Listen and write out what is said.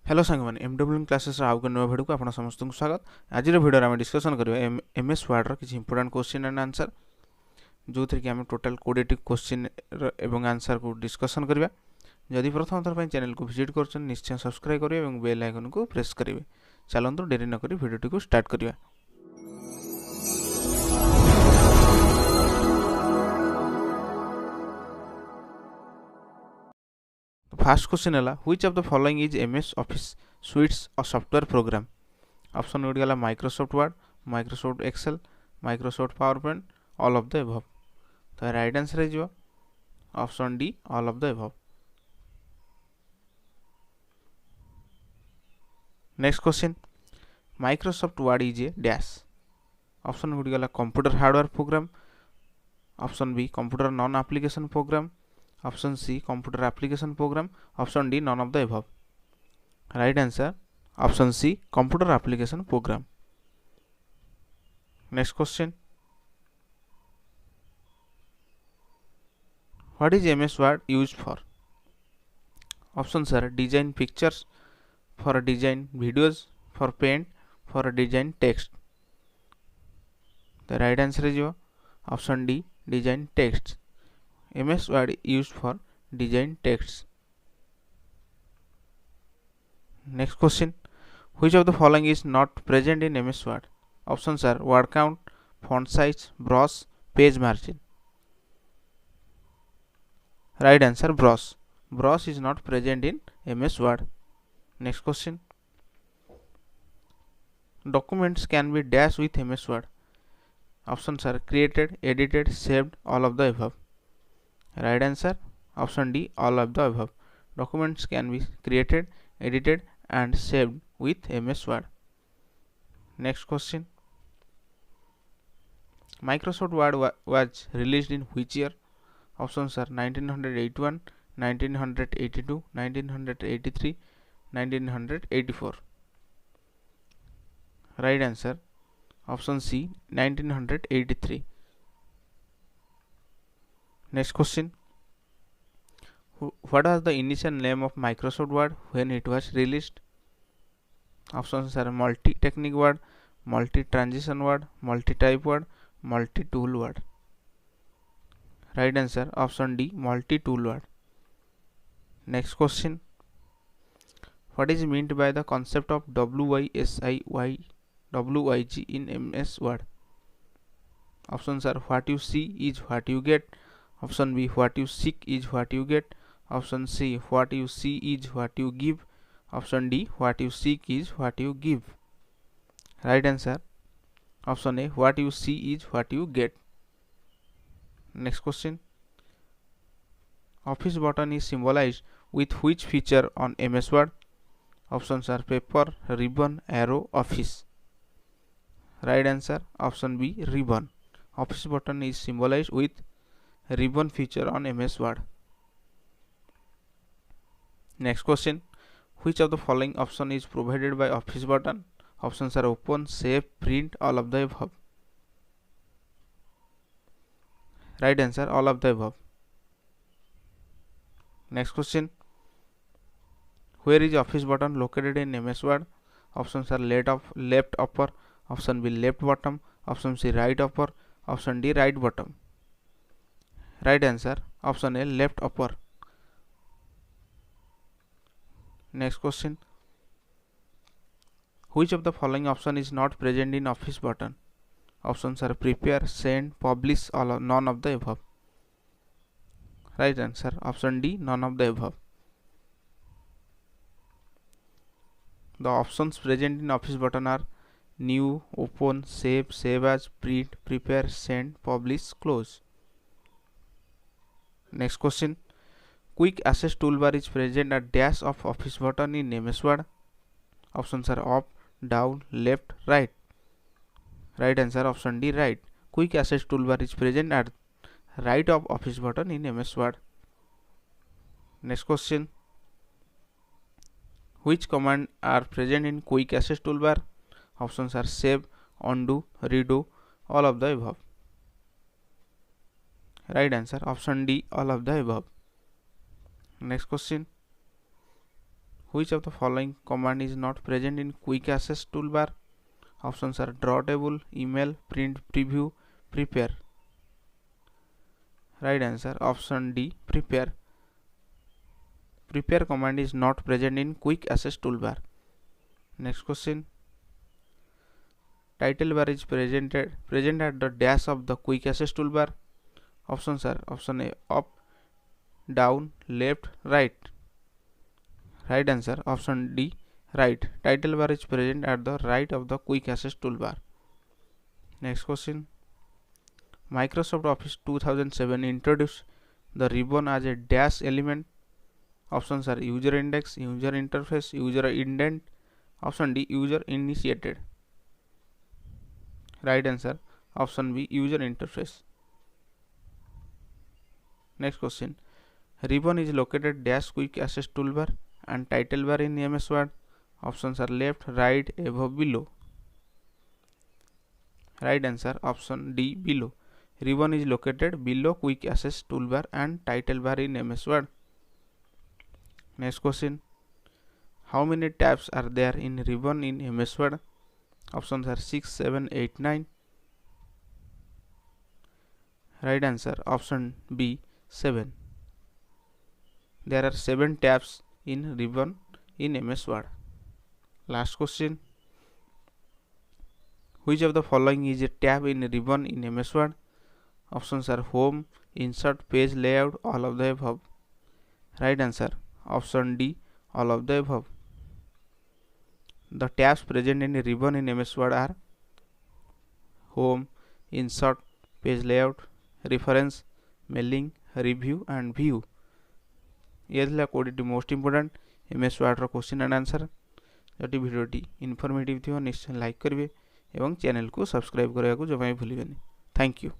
Hello सांग मैंने MW classes आउ के नुआ भिडियो को आपन समस्त को स्वागत। आज भिडियो आम डिस्कसन करबा एमएस वर्ड रो किछि इंपोर्टेंट क्वेश्चन एंड आंसर जो थी कि आम टोटल 20 क्वेश्चन एवं आंसर को डिस्कसन करबा। जदि प्रथम थर पय चैनल को विजिट करछन निश्चय सब्सक्राइब करिवे एवं बेल आइकन को प्रेस करिवे। चलंतु देरी न करी भिडियो को स्टार्ट करबा। फर्स्ट क्वेश्चन है which of the following is MS Office suites और सॉफ्टवेयर प्रोग्राम। ऑप्शन गुड गला Microsoft Word, Microsoft Excel, Microsoft power point, all of the above. तो राइट आंसर है जो option D all of the above. Next question Microsoft Word is a dash. Option गुड गला computer hardware program, option B computer non application program, option C computer application program, option D none of the above. Right answer option C computer application program. Next question what is MS Word used for. Option sir design pictures, for design videos, for paint, for design text. The right answer is option D design text. MS Word used for design texts. Next question which of the following is not present in MS Word. Options are word count, font size, brush, page margin. Right answer brush. Brush is not present in MS Word. Next question documents can be dashed with MS Word. Options are created, edited, saved, all of the above. Right answer option D all of the above. Documents can be created, edited and saved with MS Word. Next question Microsoft Word was released in which year. Options are 1981, 1982, 1983, 1984. Right answer option C 1983. Next question what was the initial name of Microsoft Word when it was released. Options are multi-technique word, multi-transition word, multi-type word, multi-tool word. Right answer option D multi-tool word. Next question what is meant by the concept of WYSIWYG in MS Word. Options are what you see is what you get, option B what you seek is what you get, option C what you see is what you give, option D what you seek is what you give. Right answer option A what you see is what you get. Next question office button is symbolized with which feature on MS Word. Options are paper, ribbon, arrow, office. Right answer option B ribbon. Office button is symbolized with ribbon feature on MS Word. Next question which of the following option is provided by office button. Options are open, save, print, all of the above. Right answer all of the above. Next question where is office button located in MS Word. Options are left upper, option B left bottom, option C right upper, option D right bottom. Right answer option A left upper. Next question which of the following option is not present in office button. Options are prepare, send, publish, all or none of the above. Right answer option D none of the above. The options present in office button are new, open, save, save as, print, prepare, send, publish, close. Next question quick access toolbar is present at dash of office button in MS Word. Options are up, down, left, right. Right answer option D right. Quick access toolbar is present at right of office button in MS Word. Next question which command are present in quick access toolbar. Options are save, undo, redo, all of the above. Right answer option D all of the above. Next question Which of the following command is not present in quick access toolbar? Options are draw table, email, print, preview, prepare. Right answer option D, prepare. Prepare command is not present in quick access toolbar. Next question. Title bar is present at the dash of the quick access toolbar. Options are option A, up, down, left, right. Right answer option D, right. Title bar is present at the right of the quick access toolbar. Next question. Microsoft Office 2007 introduced the ribbon as a dash element. Options are user index, user interface, user indent. Option D, user initiated. Right answer option B, user interface. Next question. Ribbon is located dash quick access toolbar and title bar in MS Word. Options are left, right, above, below. Right answer option D, below. Ribbon is located below quick access toolbar and title bar in MS Word. Next question. How many tabs are there in ribbon in MS Word? Options are 6, 7, 8, 9. Right answer option B, 7. There are 7 tabs in ribbon in MS Word. Last question. Which of the following is a tab in ribbon in MS Word? Options are home, insert, page layout, all of the above. Right answer option D, all of the above. The tabs present in ribbon in MS Word are home, insert, page layout, reference, mailing, review and view. ये थिला 20 most important MS Word रो question and answer. जदि भिडियोटी informative थियो निश्चय like करिवे एवं channel को सब्सक्राइब करबा को जमाई भूलिबेनी. Thank you.